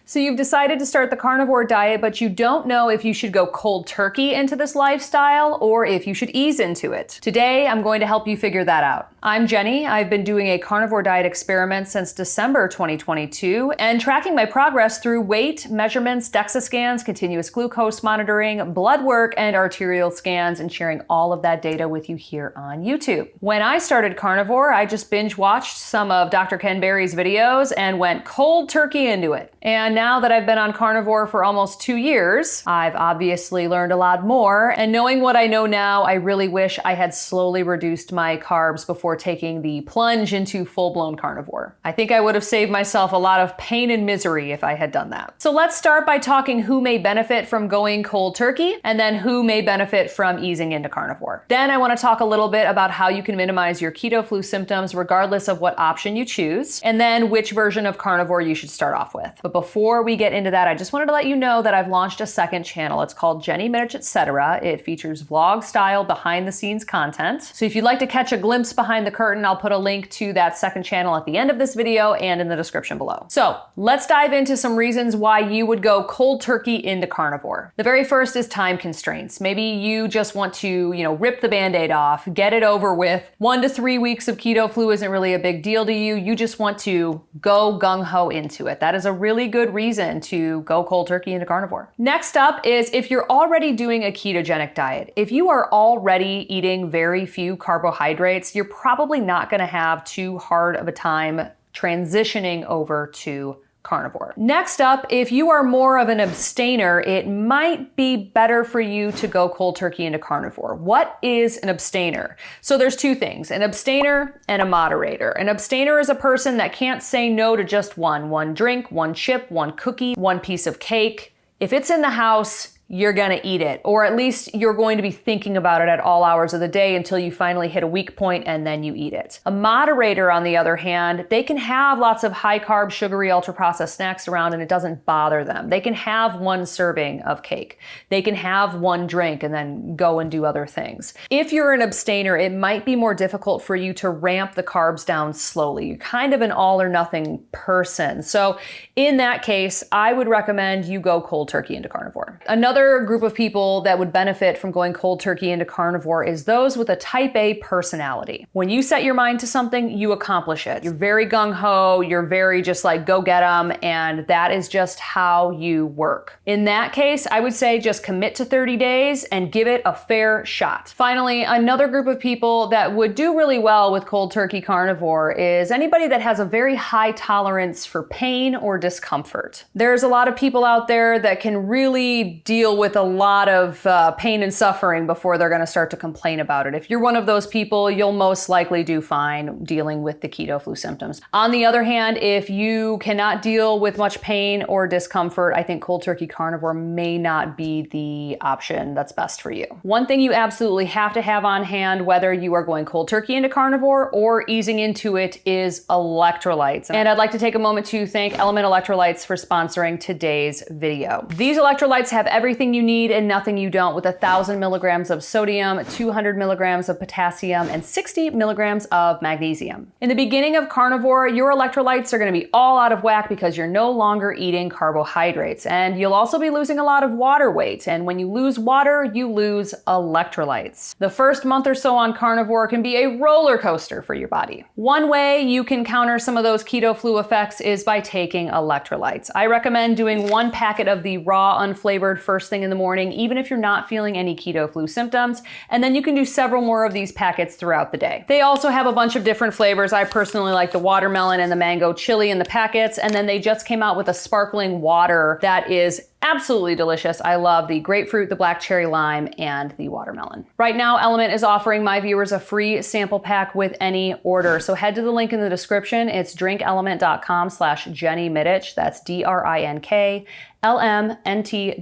So you've decided to start the carnivore diet, but you don't know if you should go cold turkey into this lifestyle or if you should ease into it. Today, I'm going to help you figure that out. I'm Jenny. I've been doing a carnivore diet experiment since December 2022 and tracking my progress through weight, measurements, DEXA scans, continuous glucose monitoring, blood work, and arterial scans, and sharing all of that data with you here on YouTube. When I started carnivore, I just binge watched some of Dr. Ken Berry's videos and went cold turkey into it. And now that I've been on carnivore for almost 2 years, I've obviously learned a lot more. And knowing what I know now, I really wish I had slowly reduced my carbs before taking the plunge into full-blown carnivore. I think I would have saved myself a lot of pain and misery if I had done that. So let's start by talking who may benefit from going cold turkey and then who may benefit from easing into carnivore. Then I want to talk a little bit about how you can minimize your keto flu symptoms regardless of what option you choose, and then which version of carnivore you should start off with. But before we get into that, I just wanted to let you know that I've launched a second channel. It's called Jenny Mitich Etc. It features vlog style behind the scenes content. So if you'd like to catch a glimpse behind the curtain, I'll put a link to that second channel at the end of this video and in the description below. So let's dive into some reasons why you would go cold turkey into carnivore. The very first is time constraints. Maybe you just want to, rip the Band-Aid off, get it over with. 1 to 3 weeks of keto flu isn't really a big deal to you. You just want to go gung-ho into it. That is a really good reason to go cold turkey into carnivore. Next up is if you're already doing a ketogenic diet. If you are already eating very few carbohydrates, you're probably not going to have too hard of a time transitioning over to carnivore. Next up, if you are more of an abstainer, it might be better for you to go cold turkey into carnivore. What is an abstainer? So there's two things, an abstainer and a moderator. An abstainer is a person that can't say no to just one drink, one chip, one cookie, one piece of cake. If it's in the house, you're gonna eat it, or at least you're going to be thinking about it at all hours of the day until you finally hit a weak point and then you eat it. A moderator, on the other hand, they can have lots of high carb, sugary, ultra processed snacks around and it doesn't bother them. They can have one serving of cake. They can have one drink and then go and do other things. If you're an abstainer, it might be more difficult for you to ramp the carbs down slowly. You're kind of an all or nothing person. So in that case, I would recommend you go cold turkey into carnivore. Another group of people that would benefit from going cold turkey into carnivore is those with a type A personality. When you set your mind to something, you accomplish it. You're very gung-ho, you're very just like go get 'em, and that is just how you work. In that case, I would say just commit to 30 days and give it a fair shot. Finally, another group of people that would do really well with cold turkey carnivore is anybody that has a very high tolerance for pain or discomfort. There's a lot of people out there that can really deal with a lot of pain and suffering before they're going to start to complain about it. If you're one of those people, you'll most likely do fine dealing with the keto flu symptoms. On the other hand, if you cannot deal with much pain or discomfort, I think cold turkey carnivore may not be the option that's best for you. One thing you absolutely have to have on hand, whether you are going cold turkey into carnivore or easing into it, is electrolytes. And I'd like to take a moment to thank LMNT Electrolytes for sponsoring today's video. These electrolytes have everything you need and nothing you don't, with 1,000 milligrams of sodium, 200 milligrams of potassium, and 60 milligrams of magnesium. In the beginning of carnivore, your electrolytes are going to be all out of whack because you're no longer eating carbohydrates, and you'll also be losing a lot of water weight. And when you lose water, you lose electrolytes. The first month or so on carnivore can be a roller coaster for your body. One way you can counter some of those keto flu effects is by taking electrolytes. I recommend doing 1 packet of the raw, unflavored first thing in the morning, even if you're not feeling any keto flu symptoms, and then you can do several more of these packets throughout the day. They also have a bunch of different flavors. I personally like the watermelon and the mango chili in the packets, and then they just came out with a sparkling water that is absolutely delicious. I love the grapefruit, the black cherry lime, and the watermelon. Right now, LMNT is offering my viewers a free sample pack with any order. So head to the link in the description. It's drinklmnt.com/Jenny Mitich. That's DRINK lmnt.com/Jenny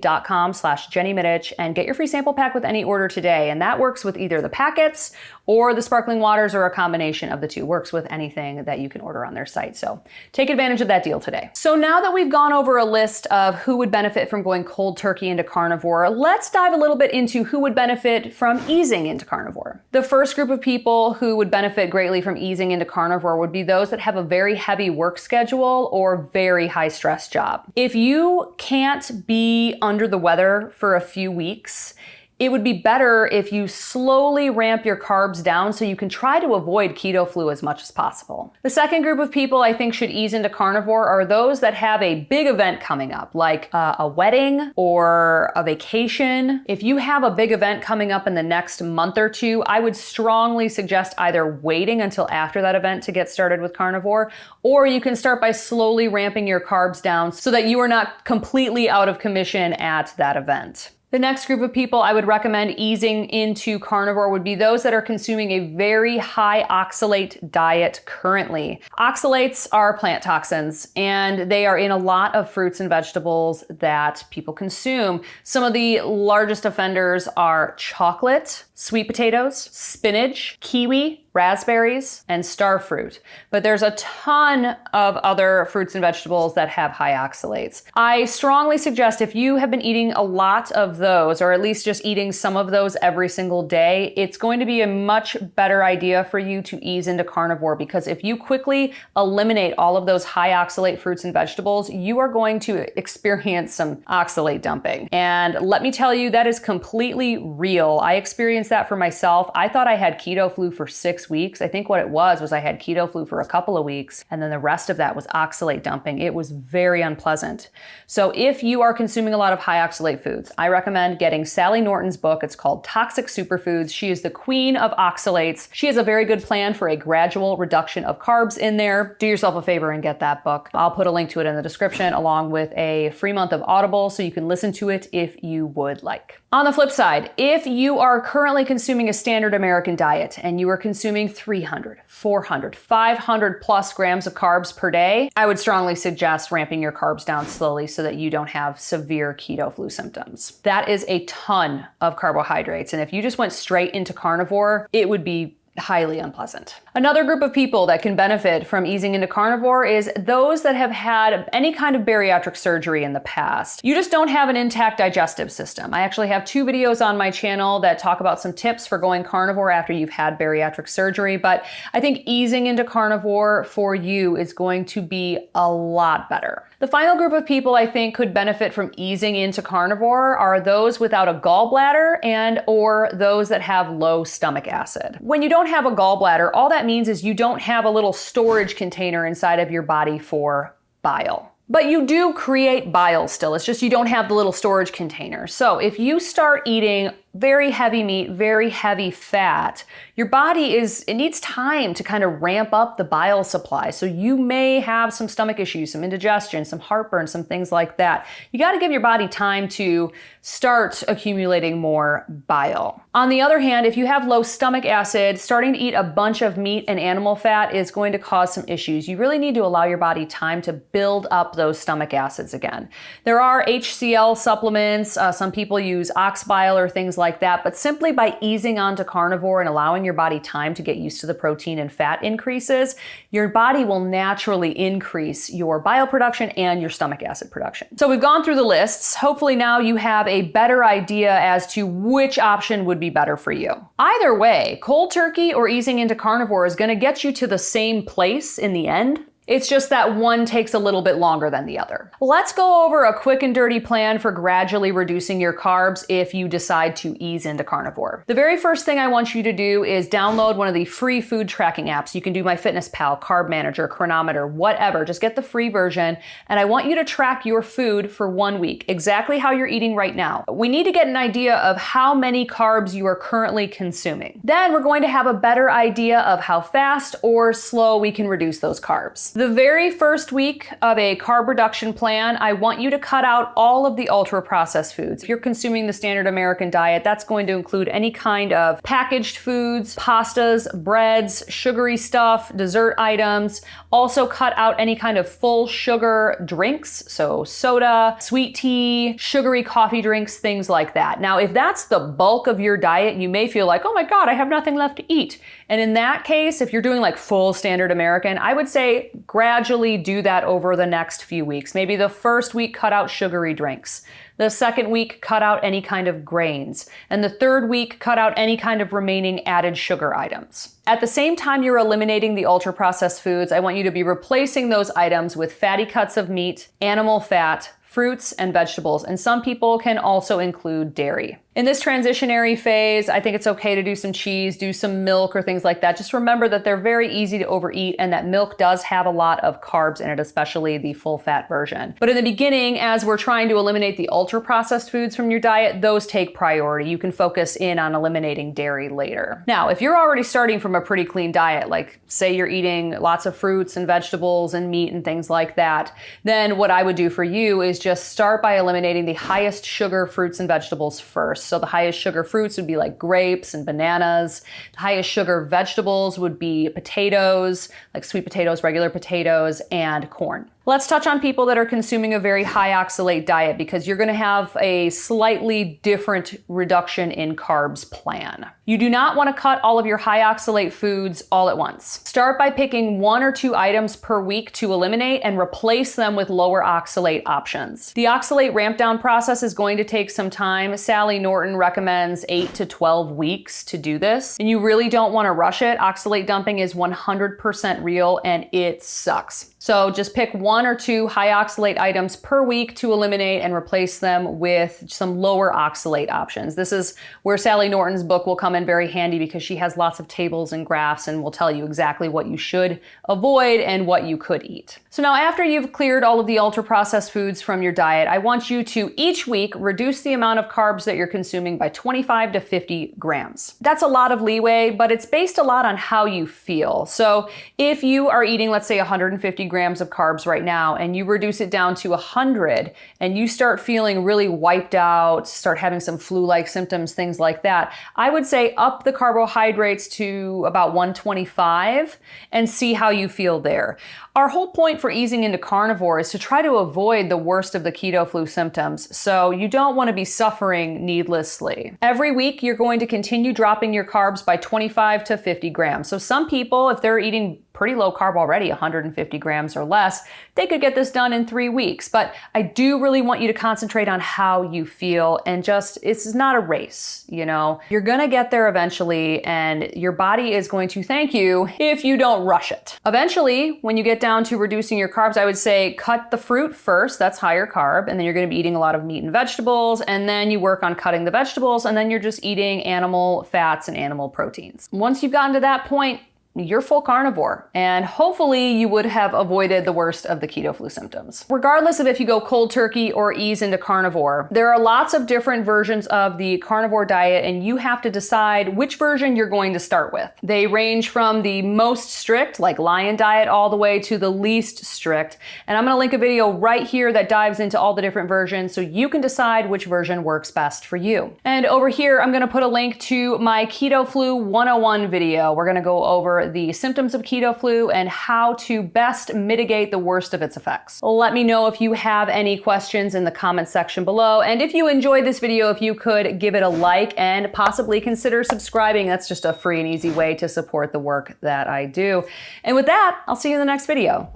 Mitich and get your free sample pack with any order today. And that works with either the packets or the sparkling waters, or a combination of the two. Works with anything that you can order on their site. So take advantage of that deal today. So now that we've gone over a list of who would benefit benefit from going cold turkey into carnivore, let's dive a little bit into who would benefit from easing into carnivore. The first group of people who would benefit greatly from easing into carnivore would be those that have a very heavy work schedule or very high stress job. If you can't be under the weather for a few weeks, it would be better if you slowly ramp your carbs down so you can try to avoid keto flu as much as possible. The second group of people I think should ease into carnivore are those that have a big event coming up, like a wedding or a vacation. If you have a big event coming up in the next month or two, I would strongly suggest either waiting until after that event to get started with carnivore, or you can start by slowly ramping your carbs down so that you are not completely out of commission at that event. The next group of people I would recommend easing into carnivore would be those that are consuming a very high oxalate diet currently. Oxalates are plant toxins, and they are in a lot of fruits and vegetables that people consume. Some of the largest offenders are chocolate, sweet potatoes, spinach, kiwi, raspberries, and star fruit. But there's a ton of other fruits and vegetables that have high oxalates. I strongly suggest if you have been eating a lot of those, or at least just eating some of those every single day, it's going to be a much better idea for you to ease into carnivore, because if you quickly eliminate all of those high oxalate fruits and vegetables, you are going to experience some oxalate dumping. And let me tell you, that is completely real. I experienced that for myself. I thought I had keto flu for 6 weeks. I think what it was I had keto flu for a couple of weeks, and then the rest of that was oxalate dumping. It was very unpleasant. So if you are consuming a lot of high oxalate foods, I recommend getting Sally Norton's book. It's called Toxic Superfoods. She is the queen of oxalates. She has a very good plan for a gradual reduction of carbs in there. Do yourself a favor and get that book. I'll put a link to it in the description, along with a free month of Audible, so you can listen to it if you would like. On the flip side, if you are currently consuming a standard American diet and you are consuming 300, 400, 500 plus grams of carbs per day, I would strongly suggest ramping your carbs down slowly so that you don't have severe keto flu symptoms. That is a ton of carbohydrates, and if you just went straight into carnivore, it would be highly unpleasant. Another group of people that can benefit from easing into carnivore is those that have had any kind of bariatric surgery in the past. You just don't have an intact digestive system. I actually have 2 videos on my channel that talk about some tips for going carnivore after you've had bariatric surgery, but I think easing into carnivore for you is going to be a lot better. The final group of people I think could benefit from easing into carnivore are those without a gallbladder and or those that have low stomach acid. When you don't have a gallbladder, all that means is you don't have a little storage container inside of your body for bile. But you do create bile still. It's just you don't have the little storage container. So if you start eating very heavy meat, very heavy fat, your body it needs time to kind of ramp up the bile supply. So you may have some stomach issues, some indigestion, some heartburn, some things like that. You got to give your body time to start accumulating more bile. On the other hand, if you have low stomach acid, starting to eat a bunch of meat and animal fat is going to cause some issues. You really need to allow your body time to build up those stomach acids again. There are HCl supplements. Some people use ox bile or things like that, but simply by easing onto carnivore and allowing your body time to get used to the protein and fat increases, your body will naturally increase your bile production and your stomach acid production. So we've gone through the lists. Hopefully now you have a better idea as to which option would be better for you. Either way, cold turkey or easing into carnivore is going to get you to the same place in the end. It's just that one takes a little bit longer than the other. Let's go over a quick and dirty plan for gradually reducing your carbs if you decide to ease into carnivore. The very first thing I want you to do is download one of the free food tracking apps. You can do MyFitnessPal, Carb Manager, Chronometer, whatever. Just get the free version. And I want you to track your food for 1 week, exactly how you're eating right now. We need to get an idea of how many carbs you are currently consuming. Then we're going to have a better idea of how fast or slow we can reduce those carbs. The very first week of a carb reduction plan, I want you to cut out all of the ultra-processed foods. If you're consuming the standard American diet, that's going to include any kind of packaged foods, pastas, breads, sugary stuff, dessert items. Also cut out any kind of full sugar drinks, so soda, sweet tea, sugary coffee drinks, things like that. Now, if that's the bulk of your diet, you may feel like, oh my God, I have nothing left to eat. And in that case, if you're doing like full standard American, I would say gradually do that over the next few weeks. Maybe the first week, cut out sugary drinks. The second week, cut out any kind of grains. And the third week, cut out any kind of remaining added sugar items. At the same time you're eliminating the ultra-processed foods, I want you to be replacing those items with fatty cuts of meat, animal fat, fruits, and vegetables. And some people can also include dairy. In this transitionary phase, I think it's okay to do some cheese, do some milk or things like that. Just remember that they're very easy to overeat and that milk does have a lot of carbs in it, especially the full fat version. But in the beginning, as we're trying to eliminate the ultra processed foods from your diet, those take priority. You can focus in on eliminating dairy later. Now, if you're already starting from a pretty clean diet, like say you're eating lots of fruits and vegetables and meat and things like that, then what I would do for you is just start by eliminating the highest sugar fruits and vegetables first. So the highest sugar fruits would be like grapes and bananas. The highest sugar vegetables would be potatoes, like sweet potatoes, regular potatoes, and corn. Let's touch on people that are consuming a very high oxalate diet because you're going to have a slightly different reduction in carbs plan. You do not want to cut all of your high oxalate foods all at once. Start by picking 1 or 2 items per week to eliminate and replace them with lower oxalate options. The oxalate ramp down process is going to take some time. Sally Norton recommends 8 to 12 weeks to do this, and you really don't want to rush it. Oxalate dumping is 100% real and it sucks. So just pick 1 or 2 high oxalate items per week to eliminate and replace them with some lower oxalate options. This is where Sally Norton's book will come in very handy because she has lots of tables and graphs and will tell you exactly what you should avoid and what you could eat. So now after you've cleared all of the ultra processed foods from your diet, I want you to each week reduce the amount of carbs that you're consuming by 25 to 50 grams. That's a lot of leeway, but it's based a lot on how you feel. So if you are eating, let's say 150 grams of carbs right now, and you reduce it down to 100 and you start feeling really wiped out, start having some flu-like symptoms, things like that, I would say up the carbohydrates to about 125 and see how you feel there. Our whole point for easing into carnivore is to try to avoid the worst of the keto flu symptoms, so you don't want to be suffering needlessly. Every week, you're going to continue dropping your carbs by 25 to 50 grams. So some people, if they're eating pretty low carb already, 150 grams or less, they could get this done in 3 weeks. But I do really want you to concentrate on how you feel and just, it's not a race, you know? You're gonna get there eventually and your body is going to thank you if you don't rush it. Eventually, when you get down to reducing your carbs, I would say cut the fruit first, that's higher carb, and then you're gonna be eating a lot of meat and vegetables, and then you work on cutting the vegetables, and then you're just eating animal fats and animal proteins. Once you've gotten to that point, you're full carnivore, and hopefully you would have avoided the worst of the keto flu symptoms. Regardless of if you go cold turkey or ease into carnivore, there are lots of different versions of the carnivore diet, and you have to decide which version you're going to start with. They range from the most strict, like Lion Diet, all the way to the least strict, and I'm gonna link a video right here that dives into all the different versions so you can decide which version works best for you. And over here, I'm gonna put a link to my Keto Flu 101 video. We're gonna go over the symptoms of keto flu and how to best mitigate the worst of its effects. Let me know if you have any questions in the comment section below. And if you enjoyed this video, if you could give it a like and possibly consider subscribing. That's just a free and easy way to support the work that I do. And with that, I'll see you in the next video.